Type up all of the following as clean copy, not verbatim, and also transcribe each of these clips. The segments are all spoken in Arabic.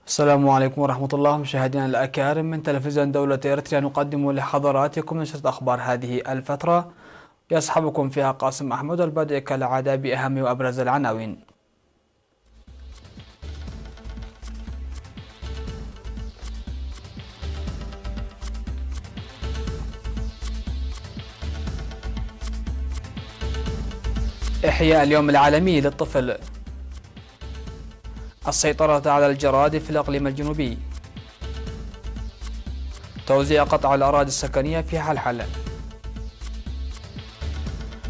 السلام عليكم ورحمة الله مشاهدينا الأكارم من تلفزيون دولة إريتريا، نقدم لحضراتكم نشرة أخبار هذه الفترة يصحبكم فيها قاسم أحمد، والبدء كالعادة بأهم وأبرز العناوين. إحياء اليوم العالمي للطفل، السيطرة على الجراد في الإقليم الجنوبي، توزيع قطع الأراضي السكنية في حلحل،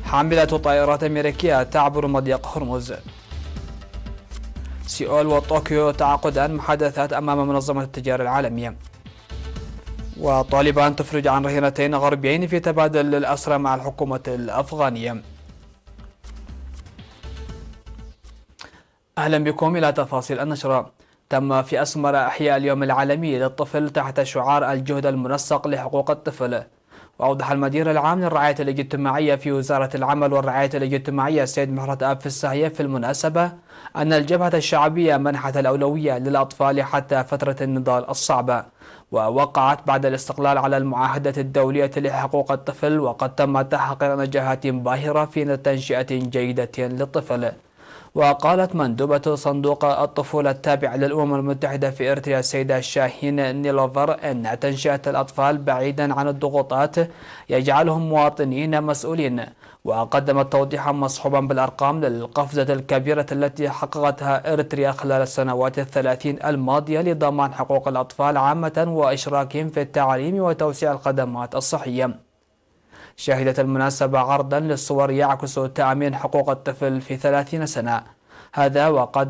حاملة طائرات أمريكية تعبر مضيق هرمز، سيول وطوكيو تعقدان محادثات أمام منظمة التجارة العالمية، وطالبان تفرج عن رهينتين غربيين في تبادل الأسرى مع الحكومة الأفغانية. أهلا بكم إلى تفاصيل النشرة. تم في أسمر إحياء اليوم العالمي للطفل تحت شعار الجهد المنسق لحقوق الطفل. وأوضح المدير العام للرعاية الاجتماعية في وزارة العمل والرعاية الاجتماعية السيد مهرة آب في الساهية في المناسبة أن الجبهة الشعبية منحت الأولوية للأطفال حتى فترة النضال الصعبة، ووقعت بعد الاستقلال على المعاهدة الدولية لحقوق الطفل، وقد تم تحقيق نجاحات باهرة في تنشئة جيدة للطفل. وقالت مندوبة صندوق الطفولة التابع للأمم المتحدة في إريتريا السيدة شاهين نيلوفر أن تنشئة الأطفال بعيدا عن الضغوطات يجعلهم مواطنين مسؤولين، وقدمت توضيحا مصحوبا بالأرقام للقفزة الكبيرة التي حققتها إريتريا خلال السنوات الثلاثين الماضية لضمان حقوق الأطفال عامة وإشراكهم في التعليم وتوسيع الخدمات الصحية. شهدت المناسبة عرضا للصور يعكس تأمين حقوق الطفل في 30 سنة، هذا وقد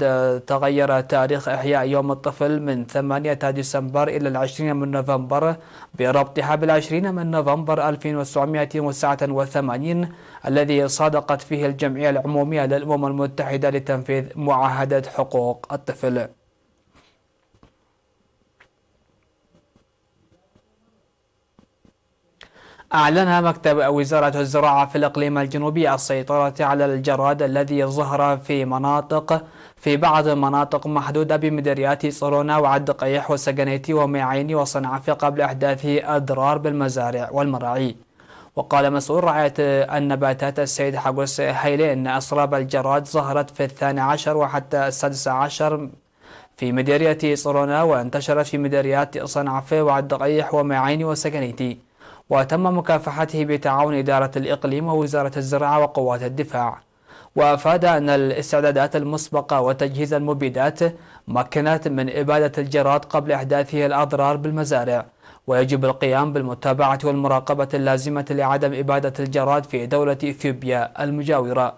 تغير تاريخ إحياء يوم الطفل من 8 ديسمبر إلى 20 من نوفمبر بربطها بال20 من نوفمبر 1989 الذي صادقت فيه الجمعية العمومية للأمم المتحدة لتنفيذ معاهدة حقوق الطفل. أعلن مكتب وزارة الزراعة في الإقليم الجنوبي السيطرة على الجراد الذي ظهر في بعض مناطق محدودة بمديريات صرونا وعد قيح وسجنيتي وميعيني وصنعاء قبل إحداث أضرار بالمزارع والمراعي. وقال مسؤول رعاية النباتات السيد حقوس هيلي أن أسراب الجراد ظهرت في 12 وحتى 16 في مديرية صرونا، وانتشرت في مديريات صنعاء وعد قيح وميعيني وسجنيتي، وتم مكافحته بتعاون إدارة الإقليم ووزارة الزراعة وقوات الدفاع. وأفاد أن الاستعدادات المسبقة وتجهيز المبيدات مكنت من إبادة الجراد قبل إحداثه الأضرار بالمزارع، ويجب القيام بالمتابعة والمراقبة اللازمة لعدم إبادة الجراد في دولة إثيوبيا المجاورة.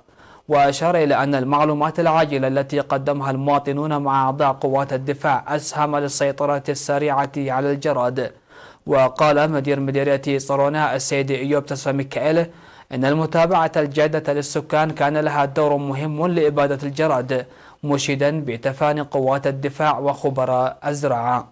وأشار إلى أن المعلومات العاجلة التي قدمها المواطنون مع أعضاء قوات الدفاع أسهم للسيطرة السريعة على الجراد. وقال مدير مديرية صرونا السيد إيوب تسفى ميكائيل إن المتابعة الجادة للسكان كان لها دور مهم لإبادة الجراد، مشيدا بتفاني قوات الدفاع وخبراء الزراعة.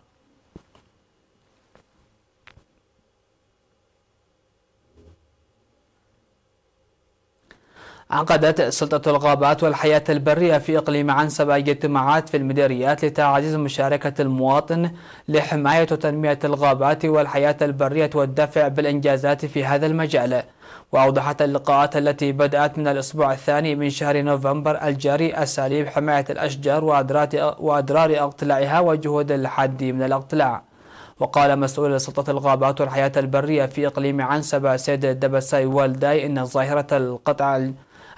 عقدت سلطة الغابات والحياة البرية في إقليم عنسبة اجتماعات في المديريات لتعزيز مشاركة المواطن لحماية وتنمية الغابات والحياة البرية والدفع بالإنجازات في هذا المجال. وأوضحت اللقاءات التي بدأت من الأسبوع الثاني من شهر نوفمبر الجاري أساليب حماية الأشجار وأضرار اقتلاعها وجهود الحد من الاقتلاع. وقال مسؤول سلطة الغابات والحياة البرية في إقليم عنسبة سيد دبساي والداي إن ظاهرة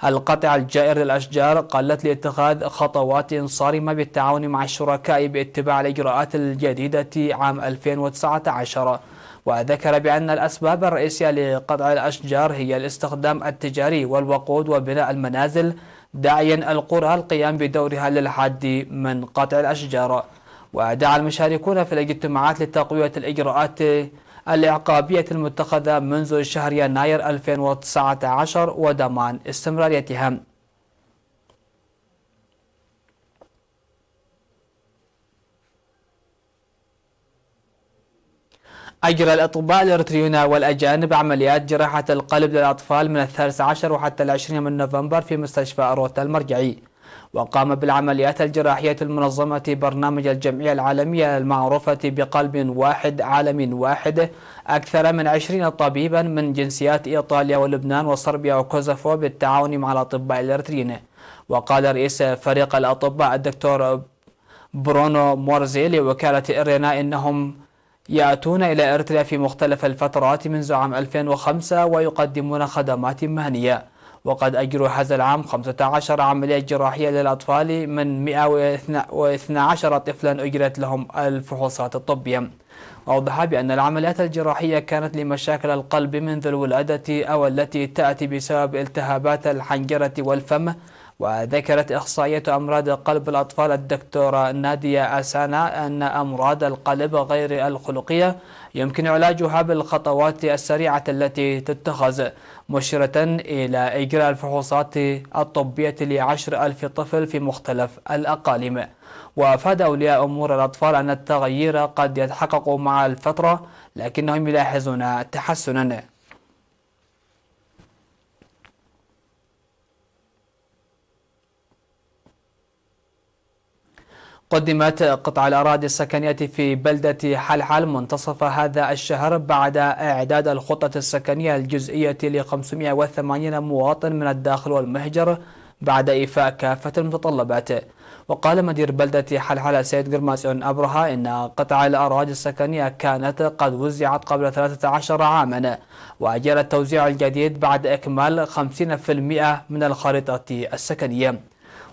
القطع الجائر للأشجار قلت لاتخاذ خطوات صارمة بالتعاون مع الشركاء باتباع الإجراءات الجديدة عام 2019. وذكر بأن الأسباب الرئيسية لقطع الأشجار هي الاستخدام التجاري والوقود وبناء المنازل، داعيا القرى القيام بدورها للحد من قطع الأشجار. ودعا المشاركون في الاجتماعات لتقوية الإجراءات العقابية المتخذة منذ شهر يناير 2019 وضمان استمراريتها. أجرى الأطباء الإريتريون والأجانب عمليات جراحة القلب للأطفال من 13 وحتى 20 من نوفمبر في مستشفى أروتا المرجعي. وقام بالعمليات الجراحية المنظمة برنامج الجمعية العالمية المعروفة بقلب واحد عالم واحد أكثر من 20 طبيبا من جنسيات إيطاليا ولبنان وصربيا وكوزوفو بالتعاون مع الأطباء الإريتريين. وقال رئيس فريق الأطباء الدكتور برونو مورزي لوكالة إرينا إنهم يأتون إلى إريتريا في مختلف الفترات منذ عام 2005 ويقدمون خدمات مهنية. وقد أجروا هذا العام 15 عملية جراحية للأطفال من 112 طفلا أجرت لهم الفحوصات الطبية. وأوضح بأن العمليات الجراحية كانت لمشاكل القلب منذ الولادة أو التي تأتي بسبب التهابات الحنجرة والفم. وذكرت إخصائية أمراض قلب الأطفال الدكتورة نادية أسانا أن أمراض القلب غير الخلقية يمكن علاجها بالخطوات السريعة التي تتخذ، مشيرة إلى إجراء الفحوصات الطبية ل10,000 طفل في مختلف الأقاليم. وأفاد أولياء أمور الأطفال أن التغيير قد يتحقق مع الفترة لكنهم يلاحظون تحسنا. قدمت قطع الأراضي السكنية في بلدة حلحل منتصف هذا الشهر بعد إعداد الخطة السكنية الجزئية ل580 مواطن من الداخل والمهجر بعد إيفاء كافة المتطلبات. وقال مدير بلدة حلحل السيد قرماسيون أبرهة إن قطع الأراضي السكنية كانت قد وزعت قبل 13 عاما، وأجرى التوزيع الجديد بعد إكمال 50% من الخريطة السكنية.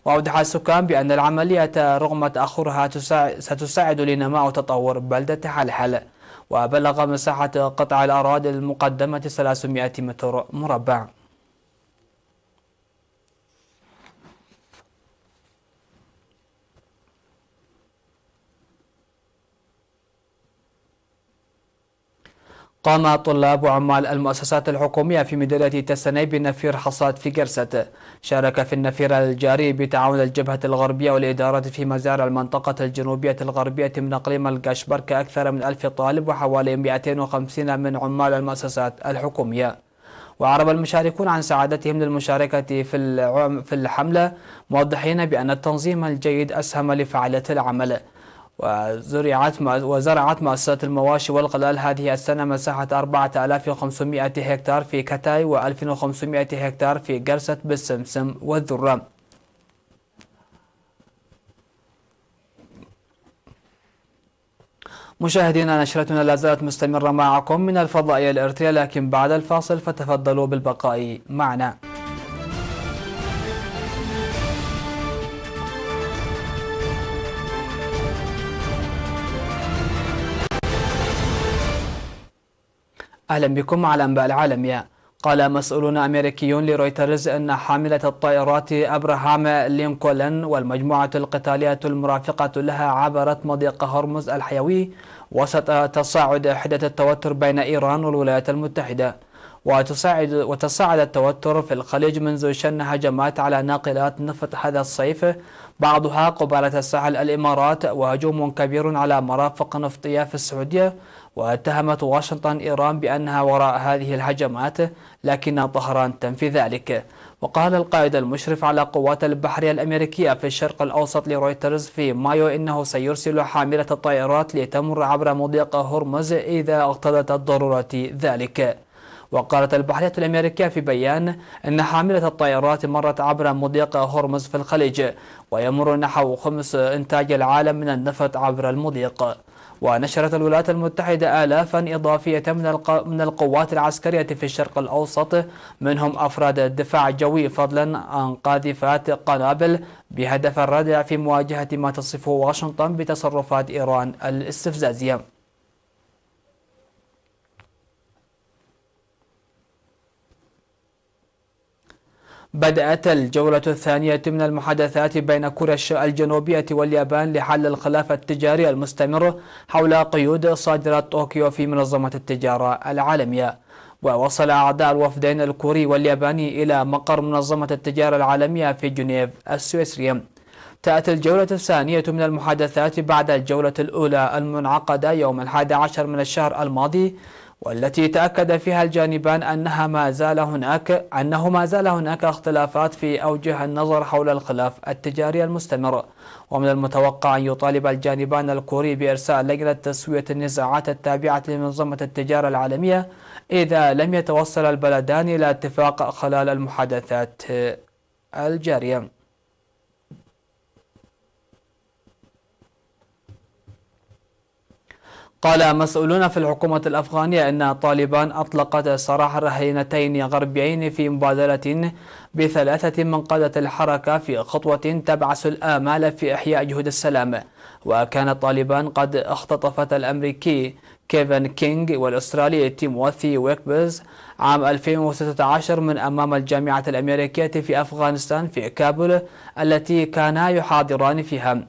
وأوضح السكان بأن العملية رغم تأخرها ستساعد لنماء وتطور بلدة حلحل. وبلغ مساحة قطع الأراضي المقدمة 300 متر مربع. قام طلاب وعمال المؤسسات الحكومية في مديرية تسني بنفير حصاد في قرست. شارك في النفير الجاري بتعاون الجبهة الغربية والإدارة في مزارع المنطقة الجنوبية الغربية من إقليم القشبرك أكثر من 1000 طالب وحوالي 250 من عمال المؤسسات الحكومية. وأعرب المشاركون عن سعادتهم للمشاركة في الحملة، موضحين بأن التنظيم الجيد أسهم لفعالية العمل. وزرعت مؤسسة المواشي والغلال هذه السنة مساحة 4500 هكتار في كتاي و1500 هكتار في قرست بالسمسم والذرة. مشاهدينا، نشرتنا لا زالت مستمرة معكم من الفضائية الإريترية، لكن بعد الفاصل فتفضلوا بالبقاء معنا. أهلا بكم على أنباء العالمية. قال مسؤولون أمريكيون لرويترز أن حاملة الطائرات أبراهام لينكولن والمجموعة القتالية المرافقة لها عبرت مضيق هرمز الحيوي وسط تصاعد حدة التوتر بين إيران والولايات المتحدة. وتصاعد التوتر في الخليج منذ شن هجمات على ناقلات نفط هذا الصيف، بعضها قبالة الساحل الإمارات، وهجوم كبير على مرافق نفطية في السعودية. واتهمت واشنطن إيران بأنها وراء هذه الهجمات، لكن طهران تنفي ذلك. وقال القائد المشرف على قوات البحرية الأمريكية في الشرق الأوسط لرويترز في مايو إنه سيرسل حاملة الطائرات لتمر عبر مضيق هرمز إذا اقتضت الضرورة ذلك. وقالت البحرية الأمريكية في بيان أن حاملة الطائرات مرت عبر مضيق هرمز في الخليج، ويمر نحو خمس إنتاج العالم من النفط عبر المضيق. ونشرت الولايات المتحدة آلافا إضافية من القوات العسكرية في الشرق الأوسط، منهم أفراد الدفاع الجوي، فضلا عن قاذفات قنابل بهدف الردع في مواجهة ما تصفه واشنطن بتصرفات إيران الاستفزازية. بدأت الجولة الثانية من المحادثات بين كوريا الجنوبية واليابان لحل الخلاف التجاري المستمر حول قيود صادرات طوكيو في منظمة التجارة العالمية. ووصل أعضاء الوفدين الكوري والياباني إلى مقر منظمة التجارة العالمية في جنيف السويسرية. تأتي الجولة الثانية من المحادثات بعد الجولة الأولى المنعقدة يوم 11 من الشهر الماضي، والتي تأكد فيها الجانبان أنه ما زال هناك اختلافات في أوجه النظر حول الخلاف التجاري المستمر. ومن المتوقع أن يطالب الجانبان الكوري بإرساء لجنة تسوية النزاعات التابعة لمنظمة التجارة العالمية إذا لم يتوصل البلدان إلى اتفاق خلال المحادثات الجارية. قال مسؤولون في الحكومة الأفغانية أن طالبان أطلقت سراح رهينتين غربيين في مبادلة ب3 من قادة الحركة في خطوة تبعث الآمال في إحياء جهود السلام. وكان طالبان قد اختطفت الأمريكي كيفن كينغ والأسترالي تيموثي ويكبز عام 2016 من أمام الجامعة الأمريكية في أفغانستان في كابول التي كانا يحاضران فيها.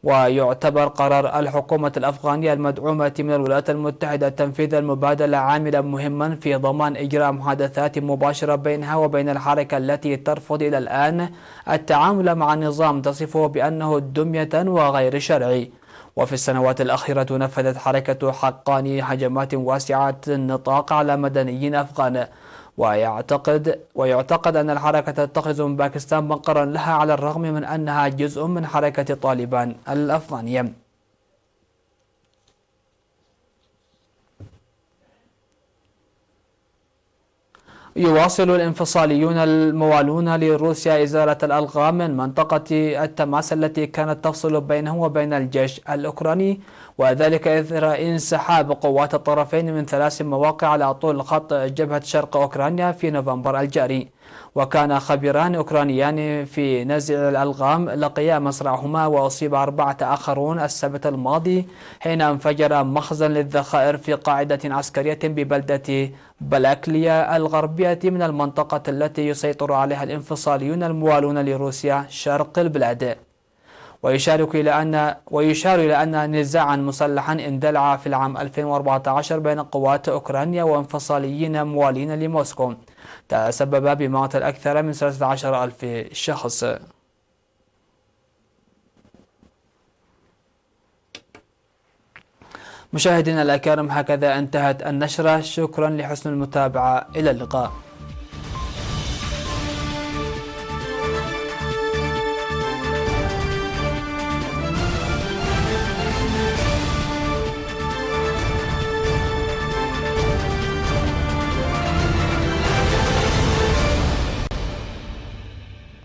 ويعتبر قرار الحكومة الأفغانية المدعومة من الولايات المتحدة تنفيذ المبادلة عاملا مهما في ضمان إجراء محادثات مباشرة بينها وبين الحركة التي ترفض إلى الآن التعامل مع نظام تصفه بأنه دمية وغير شرعي. وفي السنوات الأخيرة نفذت حركة حقاني هجمات واسعة النطاق على مدنيين أفغان. ويعتقد أن الحركة تتخذ من باكستان مقرا لها على الرغم من أنها جزء من حركة طالبان الأفغانية. يواصل الانفصاليون الموالون لروسيا إزالة الألغام من منطقة التماس التي كانت تفصل بينهم وبين الجيش الأوكراني، وذلك إثر انسحاب قوات الطرفين من 3 مواقع على طول خط جبهة شرق أوكرانيا في نوفمبر الجاري. وكان خبيران أوكرانيان في نزع الألغام لقيا مصرعهما، وأصيب 4 آخرون السبت الماضي حين انفجر مخزن للذخائر في قاعدة عسكرية ببلدة بلاكليا الغربية من المنطقة التي يسيطر عليها الانفصاليون الموالون لروسيا شرق البلاد. ويشار إلى أن نزاعا مسلحا اندلع في العام 2014 بين قوات أوكرانيا وانفصاليين موالين لموسكو تسبب بموت أكثر من 13,000 شخص. مشاهدينا الأكارم، هكذا انتهت النشرة. شكرا لحسن المتابعة، إلى اللقاء.